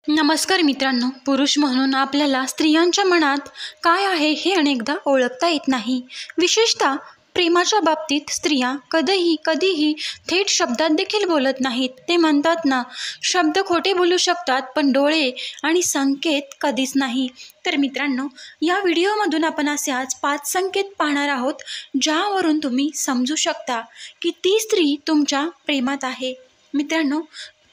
नमस्कार मित्रांनो, पुरुष म्हणून आपल्याला स्त्रियांच्या मनात काय आहे हे अनेकदा ओळखता येत नाही. विशेषतः प्रेमाच्या बाबतीत स्त्रिया कधीही थेट शब्दात देखील बोलत नाहीत. ते म्हणतात ना, शब्द खोटे बोलू शकतात पण डोळे आणि संकेत कधीच नाही. तर मित्रांनो, या व्हिडिओमधून आपण असे आज 5 संकेत पाहणार आहोत ज्यावरून तुम्ही समजू शकता की ती स्त्री तुमच्या प्रेमात आहे. मित्रांनो,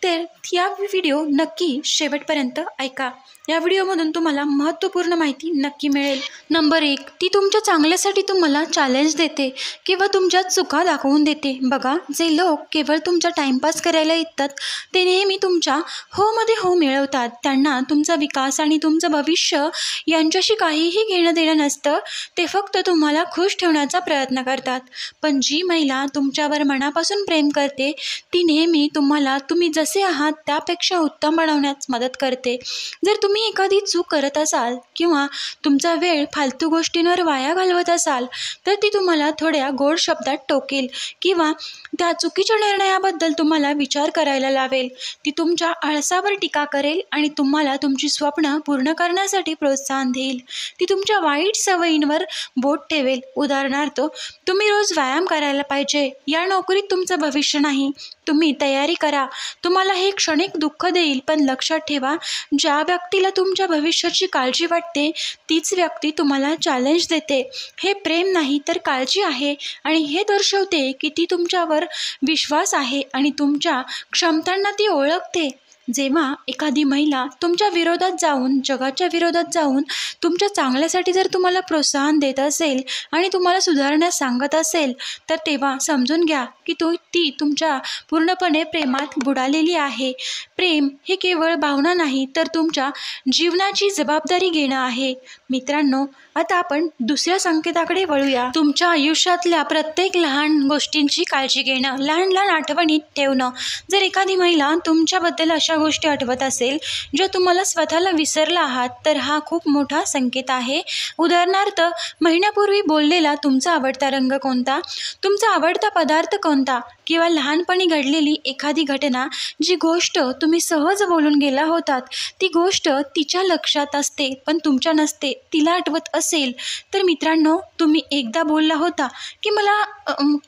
तर या व्हिडिओ नक्की शेवटपर्यंत ऐका. या व्हिडिओमधून तुम्हाला महत्त्वपूर्ण माहिती नक्की मिळेल. नंबर 1, ती तुमच्या चांगल्यासाठी तुम्हाला चॅलेंज देते किंवा तुमच्या चुका दाखवून देते. बघा, जे लोक केवळ तुमचा टाईमपास करायला येतात ते नेहमी तुमच्या होमध्ये हो मिळवतात. त्यांना तुमचा विकास आणि तुमचं भविष्य यांच्याशी काहीही घेणं देणं नसतं. ते फक्त तुम्हाला खुश ठेवण्याचा प्रयत्न करतात. पण जी महिला तुमच्यावर मनापासून प्रेम करते ती नेहमी तुम्हाला तुम्ही जसे आहात त्यापेक्षा उत्तम बनवण्यास मदत करते. जर तुम्ही एखादी चूक करत असाल किंवा तुमचा वेळ फालतू गोष्टींवर वाया घालवत असाल तर ती तुम्हाला थोड्या गोड शब्दात टोकेल किंवा त्या चुकीच्या निर्णयाबद्दल तुम्हाला विचार करायला लावेल. ती तुमच्या आळसावर टीका करेल आणि तुम्हाला तुमची स्वप्न पूर्ण करण्यासाठी प्रोत्साहन देईल. ती तुमच्या वाईट सवयींवर बोट ठेवेल. उदाहरणार्थ, तुम्ही रोज व्यायाम करायला पाहिजे, या नोकरीत तुमचं भविष्य नाही, तुम्ही तयारी करा. तुम्हाला हे क्षणिक दुःख देईल, पण लक्षात ठेवा, ज्या व्यक्तीला तुमच्या भविष्याची काळजी वाटते तीच व्यक्ती तुम्हाला चॅलेंज देते. हे प्रेम नाही तर काळजी आहे आणि हे दर्शवते की ती तुमच्यावर विश्वास आहे आणि तुमच्या क्षमतांना ती ओळखते. जेव्हा एखादी महिला तुमच्या विरोधात जाऊन, जगाच्या विरोधात जाऊन तुमच्या चांगल्यासाठी जर तुम्हाला प्रोत्साहन देत असेल आणि तुम्हाला सुधारण्यास सांगत असेल तर तेव्हा समजून घ्या की ती तुमच्या पूर्णपणे प्रेमात बुडालेली आहे. प्रेम हे केवळ भावना नाही तर तुमच्या जीवनाची जबाबदारी घेणं आहे. मित्रांनो, आता आपण दुसऱ्या संकेताकडे वळूया. तुमच्या आयुष्यातल्या प्रत्येक लहान गोष्टींची काळजी घेणं, लहान लहान आठवणीत ठेवणं. जर एखादी महिला तुमच्याबद्दल अशा गोष्टी आठवत असेल ज्या तुम्हाला स्वतःला विसरला आहात तर हा खूप मोठा संकेत आहे. उदाहरणार्थ, महिन्यापूर्वी बोललेला तुमचा आवडता रंग कोणता, तुमचा आवडता पदार्थ कोणता किंवा लहानपणी घडलेली एखादी घटना, जी गोष्ट तुम्ही सहज बोलून गेला होतात ती गोष्ट तिच्या लक्षात असते पण तुमच्या नसते. तिला आठवत असेल तर मित्रांनो, तुम्ही एकदा बोलला होता की मला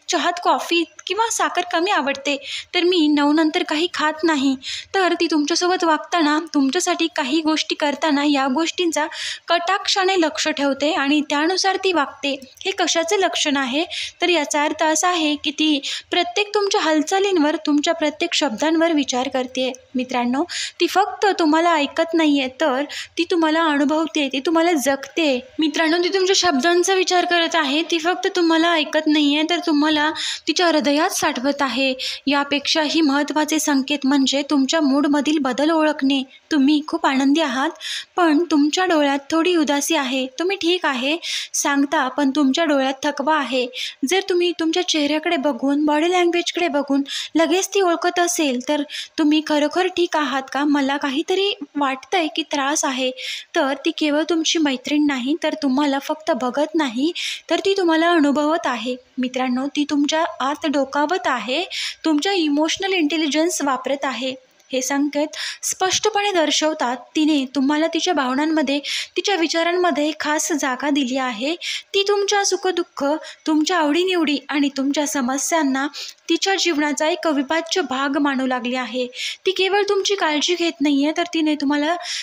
चहात कॉफी किंवा साखर कमी आवडते तर मी 9 नंतर काही खात नाही. तर ती तुमच्यासोबत वागताना, तुमच्यासाठी काही गोष्टी करताना या गोष्टींचा कटाक्षाने लक्ष ठेवते आणि त्यानुसार ती वागते. हे कशाचे लक्षण आहे? तर याचा अर्थ असा आहे की ती प्रत्येक तुमच्या हालचालींवर, तुमच्या प्रत्येक शब्दांवर विचार करते. मित्रांनो, ती फक्त तुम्हाला ऐकत नाही आहे तर ती तुम्हाला अनुभवते, ती तुम्हाला जगते. मित्रांनो, ती तुमच्या शब्दांचा विचार करत आहे, ती फक्त तुम्हाला ऐकत नाही आहे तर तुम्हाला तिच्या हृदयात साठवत आहे. यापेक्षाही महत्त्वाचे संकेत म्हणजे तुमच्या मूडमधील बदल ओळखणे. तुम्ही खूप आनंदी आहात पण तुमच्या डोळ्यात थोडी उदासी आहे. तुम्ही ठीक आहे सांगता पण तुमच्या डोळ्यात थकवा आहे. जर तुम्ही तुमच्या चेहऱ्याकडे बघून, बॉडी लँग्वेजकडे बघून लगेच ती ओळखत असेल तर तुम्ही खरोखर ठीक आहात का, मला काहीतरी वाटतंय की त्रास आहे, तर ती केवळ तुमची मैत्रीण नाही तर तुम्हाला फक्त बघत नाही तर ती तुम्हाला अनुभवत आहे. मित्रांनो, ती तुमच्या आत डोकावत आहे, तुमच्या इमोशनल इंटेलिजन्स वापरत आहे. हे संकेत स्पष्टपणे दर्शवतात तिने तुम्हाला तिच्या भावनांमध्ये, तिच्या विचारांमध्ये खास जागा दिली आहे. ती तुमच्या सुखदुःख, तुमच्या आवडीनिवडी आणि तुमच्या समस्यांना तिच्या जीवनाचा एक अविभाज्य भाग मानू लागली आहे. ती केवळ तुमची काळजी घेत नाही आहे तर तिने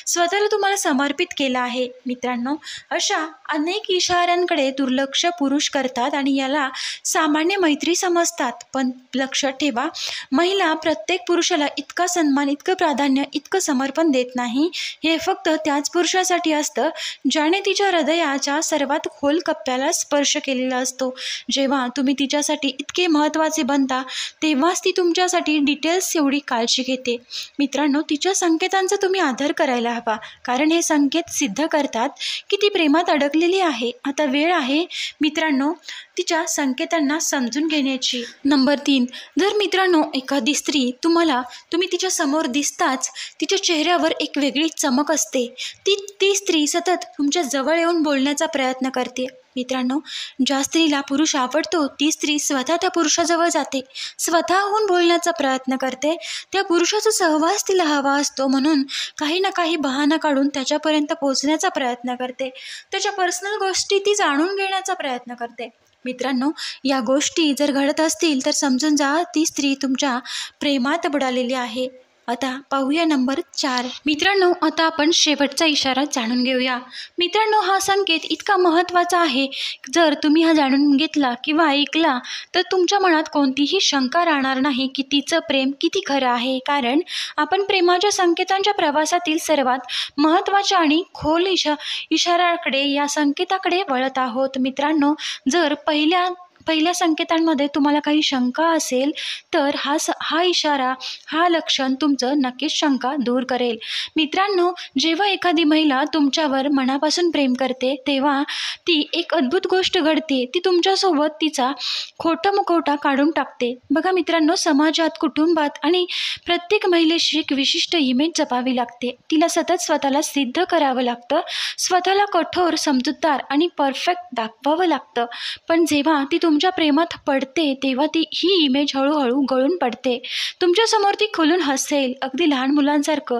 स्वतःला तुम्हाला समर्पित केलं आहे. मित्रांनो, अशा अनेक इशाऱ्यांकडे दुर्लक्ष पुरुष करतात आणि याला सामान्य मैत्री समजतात. पण लक्षात ठेवा, महिला प्रत्येक पुरुषाला इतका सन्मान, इतकं प्राधान्य, इतकं समर्पण देत नाही. हे फक्त त्याच पुरुषासाठी असतं ज्याने तिच्या हृदयाच्या सर्वात खोल कप्प्याला स्पर्श केलेला असतो. जेव्हा तुम्ही तिच्यासाठी इतके महत्त्वाचे बनता तेव्हाच ती तुमच्यासाठी डिटेल्स एवढी काळजी घेते. मित्रांनो, तिच्या संकेतांचा तुम्ही आदर करायला हवा कारण हे संकेत सिद्ध करतात की ती प्रेमात अडकलेली आहे. आता वेळ आहे मित्रांनो तिच्या संकेतांना समजून घेण्याची. नंबर 3, जर मित्रांनो एखादी स्त्री तुम्ही तिच्या समोर दिसताच तिच्या चेहऱ्यावर एक वेगळी चमक असते, ती स्त्री सतत तुमच्या जवळ येऊन बोलण्याचा प्रयत्न करते. मित्रांनो, ज्या स्त्रीला पुरुष आवडतो ती स्त्री स्वतः त्या पुरुषाजवळ जाते, स्वतःहून बोलण्याचा प्रयत्न करते. त्या पुरुषाचा सहवास तिला हवा असतो म्हणून काही ना काही बहाणा काढून त्याच्यापर्यंत पोहोचण्याचा प्रयत्न करते. त्याच्या पर्सनल गोष्टी ती जाणून घेण्याचा प्रयत्न करते. मित्रांनो, या गोष्टी जर घडत असतील तर समजून जा ती स्त्री तुमच्या प्रेमात बुडालेली आहे. आता पाहूया नंबर 4. मित्रांनो, आता आपण शेवटचा इशारा जाणून घेऊया. मित्रांनो, हा संकेत इतका महत्त्वाचा आहे, जर तुम्ही हा जाणून घेतला किंवा ऐकला तर तुमच्या मनात कोणतीही शंका राहणार नाही की तिचं प्रेम किती खरं आहे. कारण आपण प्रेमाच्या संकेतांच्या प्रवासातील सर्वात महत्त्वाच्या आणि खोल इशाऱ्याकडे, या संकेताकडे वळत आहोत. मित्रांनो, जर पहिल्या संकेतांमध्ये तुम्हाला काही शंका असेल तर हा इशारा, हा लक्षण तुमचं नक्कीच शंका दूर करेल. मित्रांनो, जेव्हा एखादी महिला तुमच्यावर मनापासून प्रेम करते तेव्हा ती एक अद्भुत गोष्ट घडते. ती तुमच्यासोबत तिचा खोटा मुखवटा काढून टाकते. बघा मित्रांनो, समाजात, कुटुंबात आणि प्रत्येक महिलेशी एक विशिष्ट इमेज जपावी लागते. तिला सतत स्वतःला सिद्ध करावं लागतं, स्वतःला कठोर, समजूतदार आणि परफेक्ट दाखवावं लागतं. पण जेव्हा ती तुमच्या प्रेमात पडते तेव्हा ही इमेज हळूहळू गळून पडते. तुमच्यासमोर ती खुलून हसेल, अगदी लहान मुलांसारखं.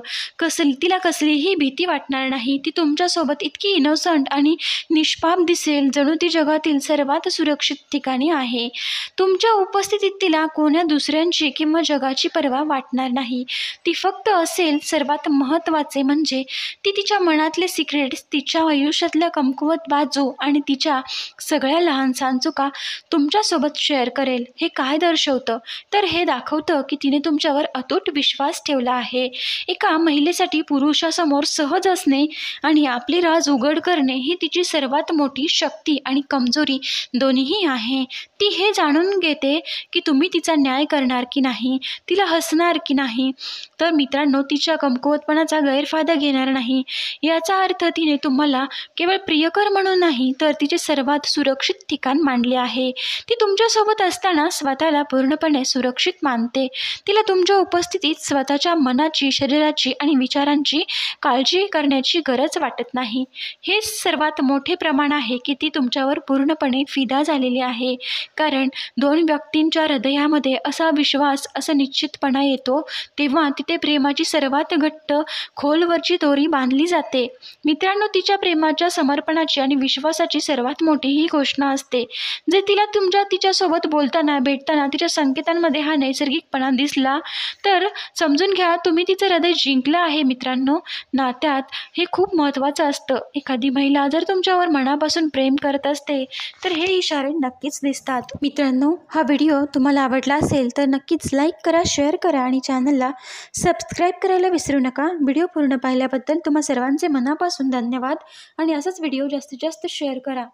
तिला कसलीही भीती वाटणार नाही. ती तुमच्यासोबत इतकी इनोसंट आणि निष्पाप दिसेल जणू ती जगातील सर्वात सुरक्षित ठिकाणी आहे. तुमच्या उपस्थितीत तिला कोण्या दुसऱ्यांची किंवा जगाची पर्वा वाटणार नाही. ती फक्त असेल. सर्वात महत्त्वाचे म्हणजे ती तिच्या मनातले सिक्रेट्स, तिच्या आयुष्यातल्या कमकुवत बाजू आणि तिच्या सगळ्या लहानसहान चुका तुमच्यासोबत शेअर करेल. हे काय दर्शवतं? तर हे दाखवतं की तिने तुमच्यावर अतूट विश्वास ठेवला आहे. एका महिलेसाठी पुरुषासमोर सहज असणे आणि आपले राज उघड करणे ही तिची सर्वात मोठी शक्ती आणि कमजोरी दोन्हीही आहे. ती हे जाणून घेते की तुम्ही तिचा न्याय करणार की नाही, तिला हसणार की नाही. तर मित्रांनो, तिच्या कमकुवतपणाचा गैरफायदा घेणार नाही. याचा अर्थ तिने तुम्हाला केवळ प्रियकर म्हणून नाही तर तिचे सर्वात सुरक्षित ठिकाण मानले आहे. ती तुमच्यासोबत असताना स्वतःला पूर्णपणे सुरक्षित मानते. तिला तुमच्या उपस्थितीत स्वतःच्या मनाची, शरीराची आणि विचारांची काळजी करण्याची गरज वाटत नाही. हे सर्वात मोठे प्रमाण आहे की ती तुमच्यावर पूर्णपणे फिदा झालेली आहे. कारण 2 व्यक्तींच्या हृदयामध्ये असा विश्वास, असा निश्चितपणा येतो तेव्हा तिथे प्रेमाची सर्वात घट्ट, खोलवरची दोरी बांधली जाते. मित्रांनो, तिच्या प्रेमाच्या, समर्पणाची आणि विश्वासाची सर्वात मोठी ही घोषणा असते. जे तिला तिच्यासोबत बोलताना, भेटताना तिच्या संकेतांमध्ये हा नैसर्गिकपणा दिसला तर समजून घ्या तुम्ही तिचं हृदय जिंकलं आहे. मित्रांनो, नात्यात हे खूप महत्त्वाचं असतं. एखादी महिला जर तुमच्यावर मनापासून प्रेम करत असते तर हे इशारे नक्कीच दिसतात. मित्रांनो, हा व्हिडिओ तुम्हाला आवडला असेल तर नक्कीच लाईक करा, शेअर करा आणि चॅनलला सबस्क्राईब करायला विसरू नका. व्हिडिओ पूर्ण पाहिल्याबद्दल तुम्हा सर्वांचे मनापासून धन्यवाद आणि असाच व्हिडिओ जास्तीत जास्त शेअर करा.